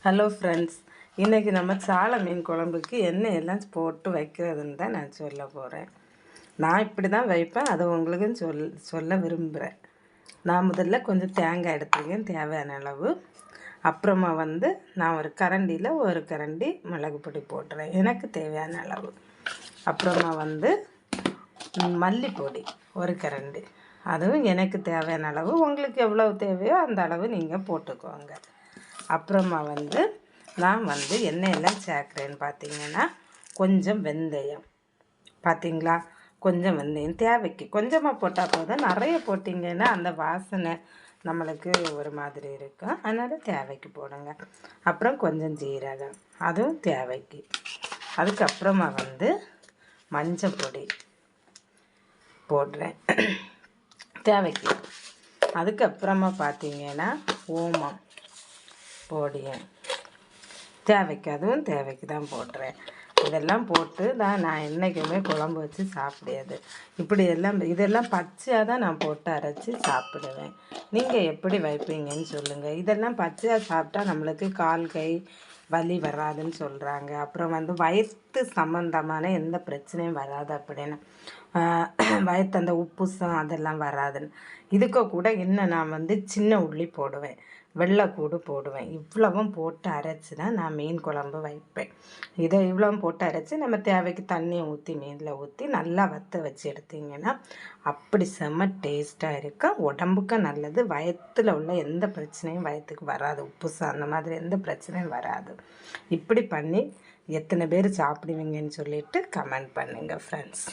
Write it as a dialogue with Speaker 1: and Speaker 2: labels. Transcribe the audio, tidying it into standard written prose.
Speaker 1: Hello friends, இன்றைக்கி நம்ம சாலை மீன் குழம்புக்கு என்ன எல்லாம் போட்டு வைக்கிறதுன்னு தான் நான் சொல்ல போகிறேன். நான் இப்படி தான் வைப்பேன், அதை உங்களுக்கும் சொல்ல விரும்புகிறேன். நான் முதல்ல கொஞ்சம் தேங்காய் எடுத்துருக்கேன் தேவையான அளவு. அப்புறமா நான் ஒரு கரண்டியில் ஒரு கரண்டி மிளகு பொடி போட்டுறேன் எனக்கு தேவையான அளவு. அப்புறமா மல்லிப்பொடி ஒரு கரண்டி, அதுவும் எனக்கு தேவையான அளவு. உங்களுக்கு எவ்வளோ தேவையோ அந்த அளவு நீங்கள் போட்டுக்கோங்க. அப்புறமா நான் எண்ணெயெல்லாம் சேர்க்குறேன்னு பார்த்தீங்கன்னா கொஞ்சம் வெந்தயம், பார்த்தீங்களா, கொஞ்சம் வெந்தயம் தேவைக்கு கொஞ்சமாக போட்டால் போதும். நிறைய போட்டிங்கன்னா அந்த வாசனை நம்மளுக்கு ஒரு மாதிரி இருக்கும், அதனால் தேவைக்கு போடுங்க. அப்புறம் கொஞ்சம் ஜீரகம், அதுவும் தேவைக்கு. அதுக்கப்புறமா மஞ்சள் பொடி போடுறேன் தேவைக்கு. அதுக்கப்புறமா பார்த்தீங்கன்னா ஓமம் போடுவேன் தேவைக்கு, அதுவும் தேவைக்கு தான் போடுறேன். இதெல்லாம் போட்டு தான் நான் என்றைக்குமே குழம்பு வச்சு சாப்பிடாது. இதெல்லாம் பச்சையாக தான் நான் போட்டு அரைச்சி சாப்பிடுவேன். நீங்கள் எப்படி வைப்பீங்கன்னு சொல்லுங்கள். இதெல்லாம் பச்சையாக சாப்பிட்டா நம்மளுக்கு கால் கை வலி வராதுன்னு சொல்கிறாங்க. அப்புறம் வயிற்று சம்மந்தமான எந்த பிரச்சனையும் வராது அப்படின்னு, வயிற்று அந்த உப்புசம் அதெல்லாம் வராதுன்னு. இதுக்கு கூட இன்னும் நான் சின்ன உள்ளி போடுவேன், வெள்ளைப்பூடு போடுவேன். இவ்வளவும் போட்டு அரைச்சி தான் நான் மீன் குழம்பு வைப்பேன். இதை இவ்வளவும் போட்டு அரைச்சி நம்ம தேவைக்கு தண்ணியை ஊற்றி மீனில் ஊற்றி நல்லா வற்ற வச்சு எடுத்திங்கன்னா அப்படி செம்ம டேஸ்ட்டாக இருக்கும், உடம்புக்கும் நல்லது. வயிற்றில் உள்ள எந்த பிரச்சனையும் வயிற்றுக்கு வராது, உப்புசம் அந்த மாதிரி எந்த பிரச்சனையும் வராது. இப்படி பண்ணி எத்தனை பேர் சாப்பிடுவீங்கன்னு சொல்லிவிட்டு கமெண்ட் பண்ணுங்கள் ஃப்ரெண்ட்ஸ்.